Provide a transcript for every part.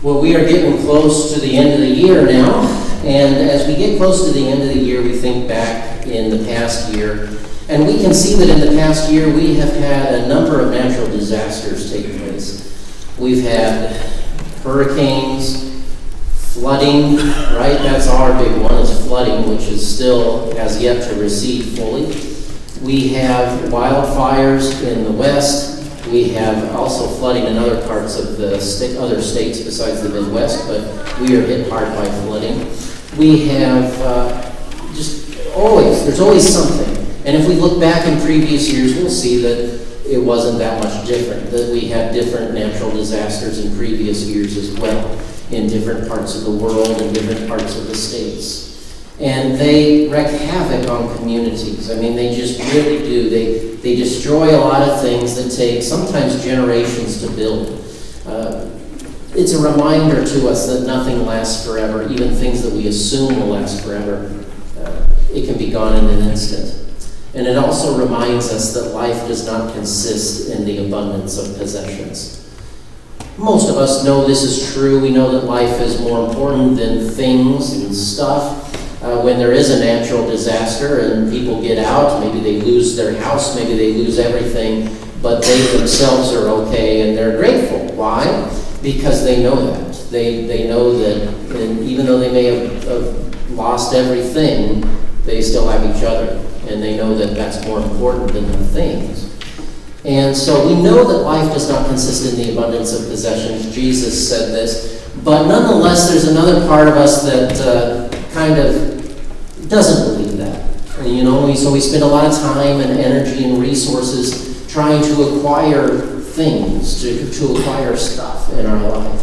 Well, we are getting close to the end of the year now, and as we get close to the end of the year, we think back in the past year, and we can see that in the past year we have had a number of natural disasters take place. We've had hurricanes, flooding, right? That's our big one, is flooding, which is still has yet to recede fully. We have wildfires in the west. We have also flooding in other parts of the other states besides the Midwest, but we are hit hard by flooding. We have there's always something. And if we look back in previous years, we'll see that it wasn't that much different, that we had different natural disasters in previous years as well, in different parts of the world and different parts of the states. And they wreak havoc on communities. I mean, they just really do. They destroy a lot of things that take sometimes generations to build. It's a reminder to us that nothing lasts forever, even things that we assume will last forever. It can be gone in an instant. And it also reminds us that life does not consist in the abundance of possessions. Most of us know this is true. We know that life is more important than things and stuff. When there is a natural disaster and people get out, maybe they lose their house, maybe they lose everything, but they themselves are okay and they're grateful. Why? Because they know that. They know that, and even though they may have lost everything, they still have each other. And they know that that's more important than the things. And so we know that life does not consist in the abundance of possessions. Jesus said this. But nonetheless, there's another part of us that kind of doesn't believe that. So we spend a lot of time and energy and resources trying to acquire things, to acquire stuff in our life.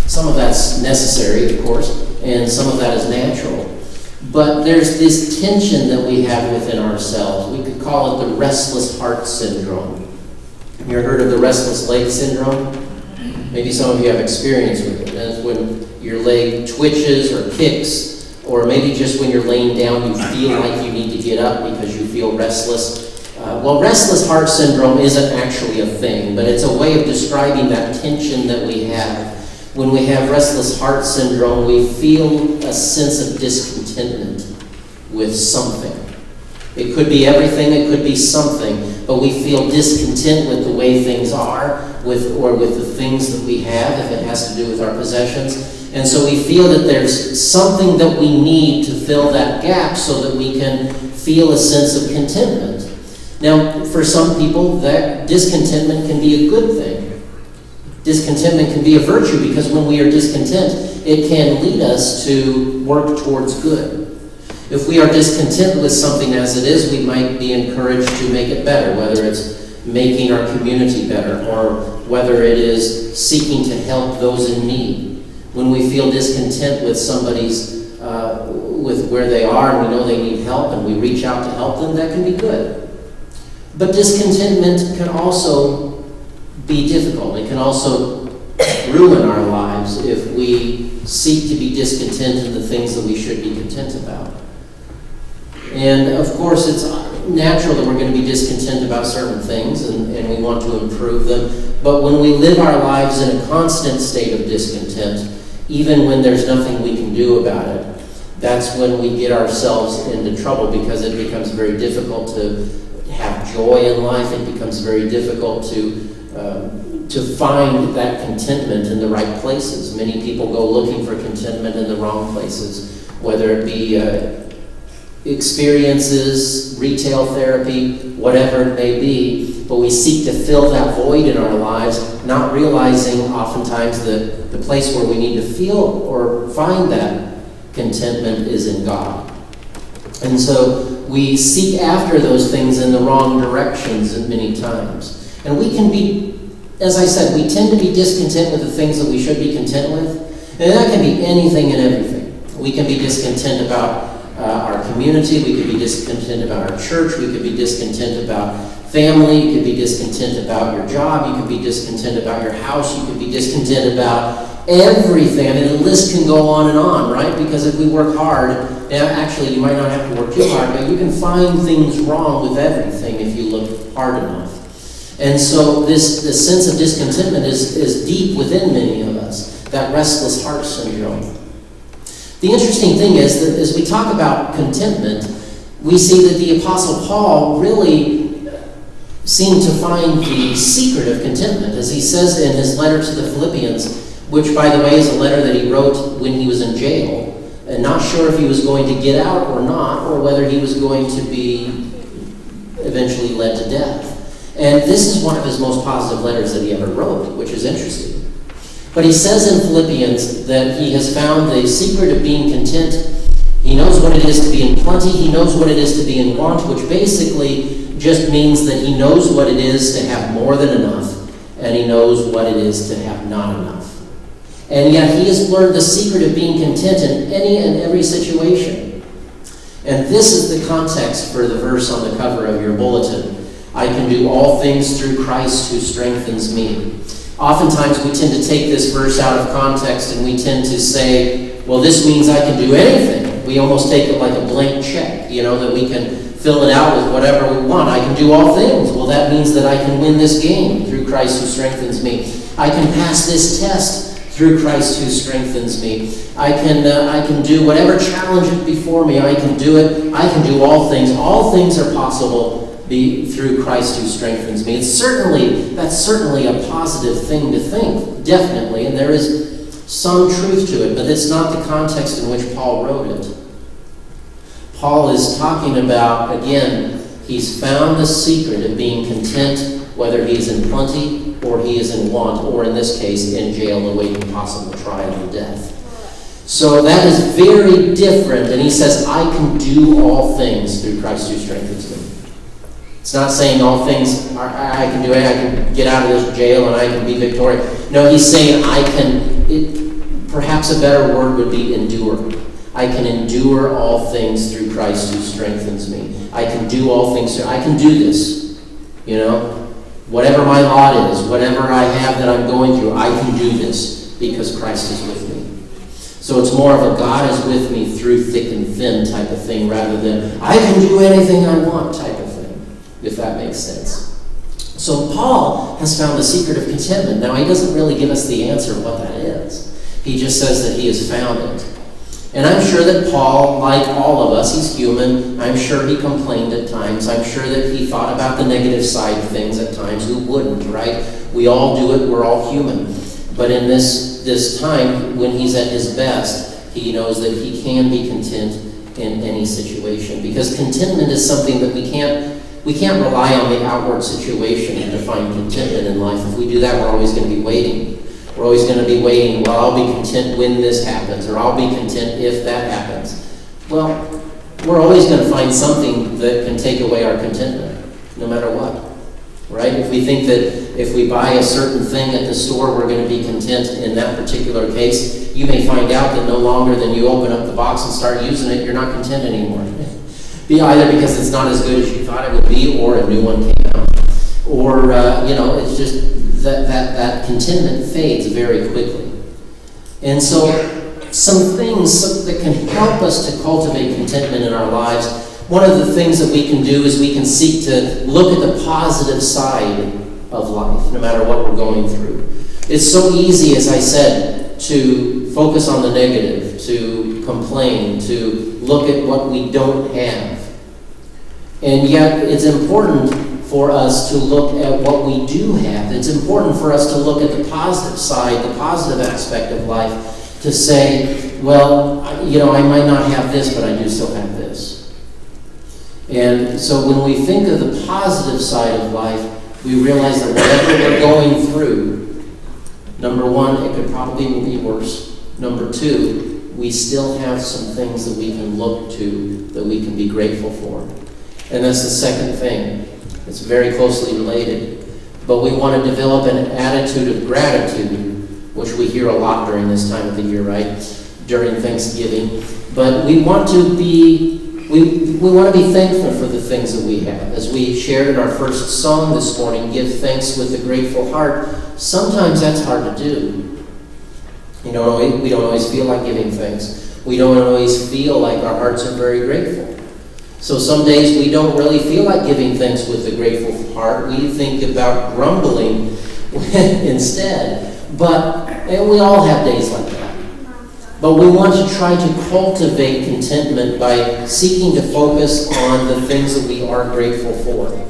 Some of that's necessary, of course, and some of that is natural. But there's this tension that we have within ourselves. We could call it the restless heart syndrome. You ever heard of the restless leg syndrome? Maybe some of you have experience with it. That's when your leg twitches or kicks, or maybe just when you're laying down you feel like you need to get up because you feel restless. Restless heart syndrome isn't actually a thing, but it's a way of describing that tension that we have. When we have restless heart syndrome, we feel a sense of discontentment with something. It could be everything, it could be something, but we feel discontent with the way things are, with the things that we have, if it has to do with our possessions. And so we feel that there's something that we need to fill that gap so that we can feel a sense of contentment. Now, for some people, that discontentment can be a good thing. Discontentment can be a virtue, because when we are discontent, it can lead us to work towards good. If we are discontent with something as it is, we might be encouraged to make it better, whether it's making our community better or whether it is seeking to help those in need. When we feel discontent with somebody's, with where they are and we know they need help and we reach out to help them, that can be good. But discontentment can also be difficult. It can also ruin our lives if we seek to be discontent in the things that we should be content about. And of course, it's natural that we're going to be discontent about certain things and we want to improve them. But when we live our lives in a constant state of discontent, even when there's nothing we can do about it, that's when we get ourselves into trouble, because it becomes very difficult to have joy in life. It becomes very difficult to find that contentment in the right places. Many people go looking for contentment in the wrong places, whether it be experiences, retail therapy, whatever it may be, but we seek to fill that void in our lives, not realizing oftentimes that the place where we need to feel or find that contentment is in God. And so we seek after those things in the wrong directions many times. And we can be, as I said, we tend to be discontent with the things that we should be content with. And that can be anything and everything. We can be discontent about our community, we could be discontent about our church, we could be discontent about family, you could be discontent about your job, you could be discontent about your house, you could be discontent about everything. I mean, the list can go on and on, right? Because if we work hard, actually you might not have to work too hard, but you can find things wrong with everything if you look hard enough. And so this sense of discontentment is deep within many of us. that restless heart syndrome. The interesting thing is that as we talk about contentment, we see that the Apostle Paul really seemed to find the secret of contentment. As he says in his letter to the Philippians, which, by the way, is a letter that he wrote when he was in jail, and not sure if he was going to get out or not, or whether he was going to be eventually led to death. And this is one of his most positive letters that he ever wrote, which is interesting. But he says in Philippians that he has found the secret of being content. He knows what it is to be in plenty. He knows what it is to be in want, which basically just means that he knows what it is to have more than enough, and he knows what it is to have not enough. And yet he has learned the secret of being content in any and every situation. And this is the context for the verse on the cover of your bulletin. I can do all things through Christ who strengthens me. Oftentimes we tend to take this verse out of context and we tend to say, well, this means I can do anything. We almost take it like a blank check, that we can fill it out with whatever we want. I can do all things. Well, that means that I can win this game through Christ who strengthens me. I can pass this test through Christ who strengthens me. I can do whatever challenge is before me. I can do it. I can do all things. All things are possible through Christ who strengthens me. That's certainly a positive thing to think, definitely, and there is some truth to it, but it's not the context in which Paul wrote it. Paul is talking about, again, he's found the secret of being content, whether he is in plenty or he is in want, or in this case, in jail awaiting possible trial and death. So that is very different, and he says, I can do all things through Christ who strengthens me. It's not saying all things I can do it, I can get out of this jail and I can be victorious. No, he's saying perhaps a better word would be endure. I can endure all things through Christ who strengthens me. I can do all things. I can do this. Whatever my lot is, whatever I have that I'm going through, I can do this because Christ is with me. So it's more of a God is with me through thick and thin type of thing rather than I can do anything I want type of thing, if that makes sense. So Paul has found the secret of contentment. Now, he doesn't really give us the answer of what that is. He just says that he has found it. And I'm sure that Paul, like all of us, he's human. I'm sure he complained at times. I'm sure that he thought about the negative side of things at times. Who wouldn't, right? We all do it. We're all human. But in this time, when he's at his best, he knows that he can be content in any situation. Because contentment is something that we can't rely on the outward situation to find contentment in life. If we do that, we're always going to be waiting. We're always going to be waiting, well, I'll be content when this happens, or I'll be content if that happens. Well, we're always going to find something that can take away our contentment, no matter what, right? If we think that if we buy a certain thing at the store, we're going to be content in that particular case, you may find out that no longer than you open up the box and start using it, you're not content anymore. Either because it's not as good as you thought it would be, or a new one came out. Or, it's just that contentment fades very quickly. And so some things that can help us to cultivate contentment in our lives, one of the things that we can do is we can seek to look at the positive side of life, no matter what we're going through. It's so easy, as I said, to focus on the negative, to complain, to look at what we don't have. And yet it's important for us to look at what we do have. It's important for us to look at the positive side, the positive aspect of life, to say, well, I might not have this, but I do still have this. And so when we think of the positive side of life, we realize that whatever we're going through, number one, it could probably be worse. Number two, we still have some things that we can look to, that we can be grateful for. And that's the second thing. It's very closely related. But we want to develop an attitude of gratitude, which we hear a lot during this time of the year, right? During Thanksgiving. But we want to be thankful for the things that we have. As we shared in our first song this morning, give thanks with a grateful heart. Sometimes that's hard to do. We don't always feel like giving thanks. We don't always feel like our hearts are very grateful. So some days we don't really feel like giving thanks with a grateful heart. We think about grumbling instead. But And we all have days like that. But we want to try to cultivate contentment by seeking to focus on the things that we are grateful for.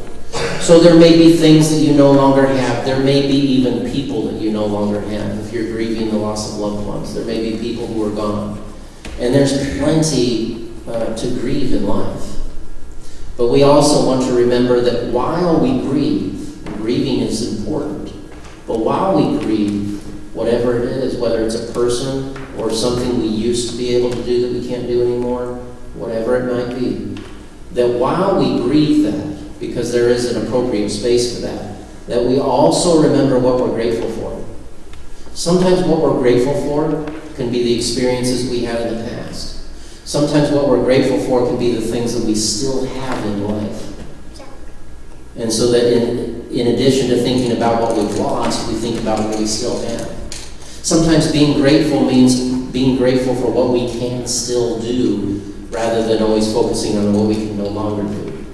So there may be things that you no longer have. There may be even people that you no longer have. If you're grieving the loss of loved ones, there may be people who are gone. And there's plenty to grieve in life. But we also want to remember that while we grieve, grieving is important, but while we grieve, whatever it is, whether it's a person or something we used to be able to do that we can't do anymore, whatever it might be, that while we grieve that, because there is an appropriate space for that we also remember what we're grateful for. Sometimes what we're grateful for can be the experiences we had in the past. Sometimes what we're grateful for can be the things that we still have in life. And so that in addition to thinking about what we've lost, we think about what we still have. Sometimes being grateful means being grateful for what we can still do rather than always focusing on what we can no longer do.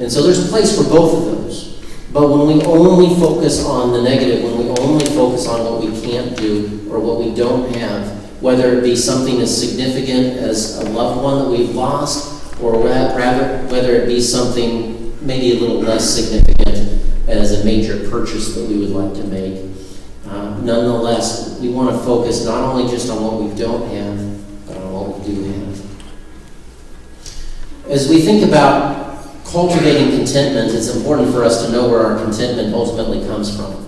And so there's a place for both of those. But when we only focus on the negative, when we only focus on what we can't do or what we don't have, whether it be something as significant as a loved one that we've lost, or rather whether it be something maybe a little less significant as a major purchase that we would like to make, nonetheless, we want to focus not only just on what we don't have, but on what we do have. As we think about cultivating contentment, it's important for us to know where our contentment ultimately comes from.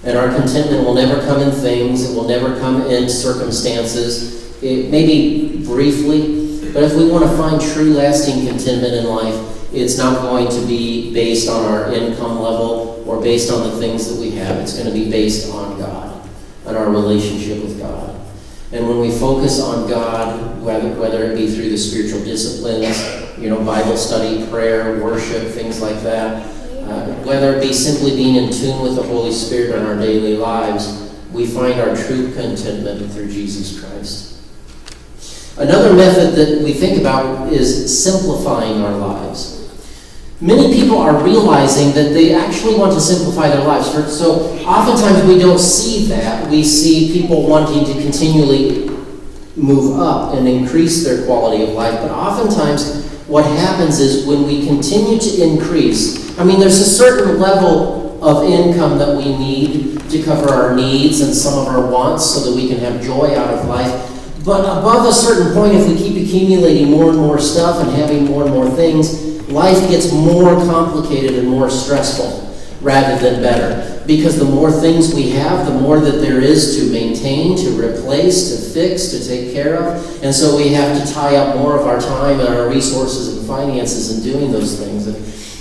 And our contentment will never come in things, it will never come in circumstances. It may be briefly, but if we want to find true lasting contentment in life, it's not going to be based on our income level or based on the things that we have. It's going to be based on God and our relationship with God. And when we focus on God, whether it be through the spiritual disciplines, Bible study, prayer, worship, things like that, whether it be simply being in tune with the Holy Spirit in our daily lives, we find our true contentment through Jesus Christ. Another method that we think about is simplifying our lives. Many people are realizing that they actually want to simplify their lives. So oftentimes we don't see that. We see people wanting to continually move up and increase their quality of life. But oftentimes what happens is when we continue to increase, there's a certain level of income that we need to cover our needs and some of our wants so that we can have joy out of life. But above a certain point, if we keep accumulating more and more stuff and having more things, life gets more complicated and more stressful rather than better. Because the more things we have, the more that there is to maintain, to replace, to fix, to take care of. And so we have to tie up more of our time and our resources and finances in doing those things.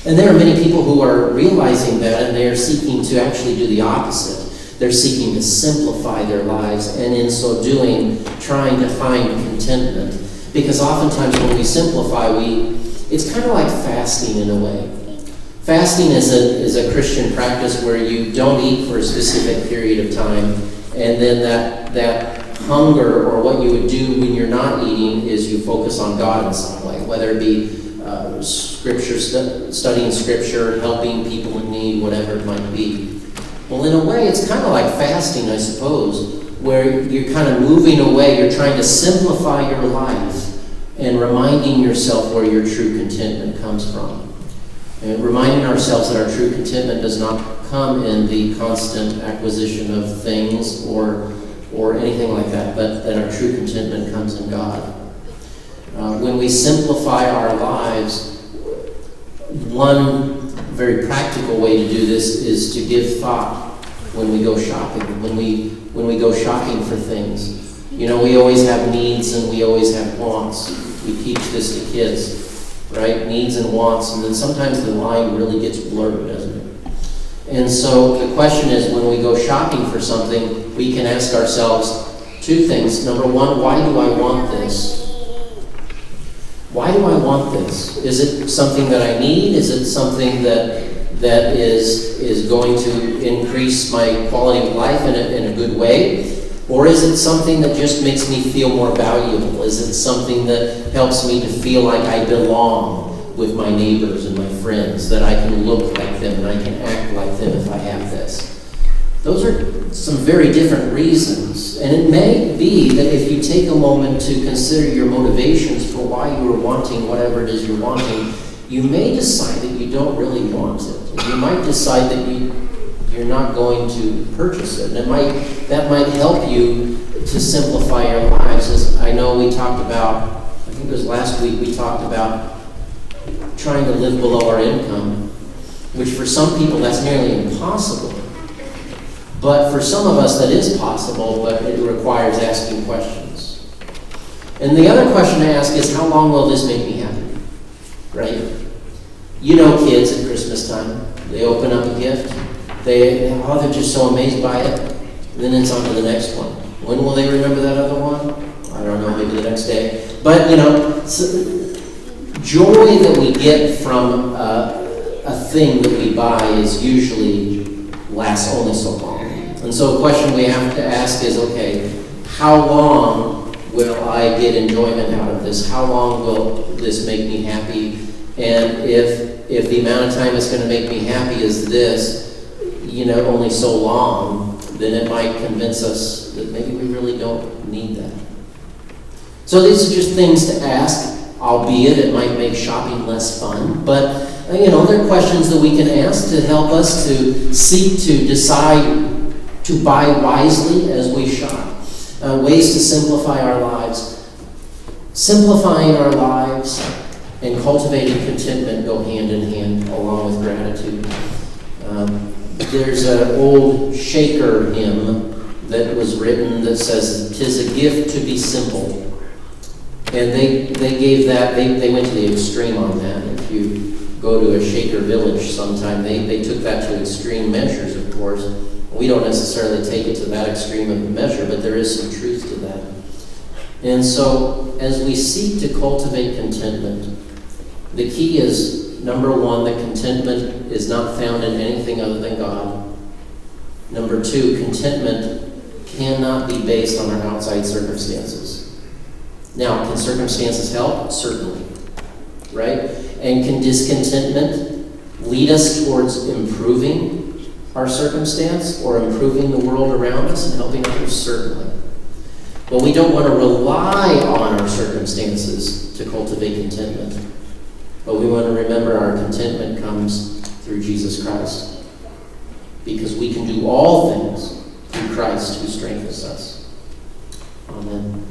And there are many people who are realizing that, and they are seeking to actually do the opposite. They're seeking to simplify their lives, and in so doing, trying to find contentment. Because oftentimes when we simplify, it's kind of like fasting in a way. Fasting is a Christian practice where you don't eat for a specific period of time, and then that hunger, or what you would do when you're not eating, is you focus on God in some way, whether it be scripture, studying scripture, helping people in need, whatever it might be. Well, in a way, it's kind of like fasting, I suppose, where you're kind of moving away, you're trying to simplify your life and reminding yourself where your true contentment comes from. And reminding ourselves that our true contentment does not come in the constant acquisition of things or anything like that, but that our true contentment comes in God. When we simplify our lives, one very practical way to do this is to give thought when we go shopping, when we go shopping for things. We always have needs and we always have wants. We teach this to kids, right? Needs and wants, and then sometimes the line really gets blurred, doesn't it? And so the question is, when we go shopping for something, we can ask ourselves two things. Number one, why do I want this? Why do I want this? Is it something that I need? Is it something that is going to increase my quality of life in a good way? Or is it something that just makes me feel more valuable? Is it something that helps me to feel like I belong with my neighbors and my friends, that I can look like them and I can act like them if I have this? Those are some very different reasons. And it may be that if you take a moment to consider your motivations for why you are wanting whatever it is you're wanting, you may decide that you don't really want it. You might decide that you're not going to purchase it. And that might help you to simplify your lives. As I know we talked about, I think it was last week, we talked about trying to live below our income, which for some people that's nearly impossible. But for some of us that is possible, but it requires asking questions. And the other question to ask is, how long will this make me happy? Right? You know kids at Christmas time, they open up a gift, they're just so amazed by it, and then it's on to the next one. When will they remember that other one? I don't know, maybe the next day. But, joy that we get from a thing that we buy is usually lasts only so long. And so a question we have to ask is, okay, how long will I get enjoyment out of this? How long will this make me happy? And if the amount of time it's going to make me happy is this, only so long, then it might convince us that maybe we really don't need that. So these are just things to ask, albeit it might make shopping less fun. But, there are questions that we can ask to help us to seek to decide to buy wisely as we shop. Ways to simplify our lives. Simplifying our lives and cultivating contentment go hand in hand along with gratitude. There's an old Shaker hymn that was written that says, "'Tis a gift to be simple." And they gave that, they went to the extreme on that. If you go to a Shaker village sometime, they took that to extreme measures, of course. We don't necessarily take it to that extreme of a measure, but there is some truth to that. And so, as we seek to cultivate contentment, the key is, number one, that contentment is not found in anything other than God. Number two, contentment cannot be based on our outside circumstances. Now, can circumstances help? Certainly. Right? And can discontentment lead us towards improving our circumstance or improving the world around us and helping others? Certainly. But we don't want to rely on our circumstances to cultivate contentment. But we want to remember our contentment comes through Jesus Christ. Because we can do all things through Christ who strengthens us. Amen.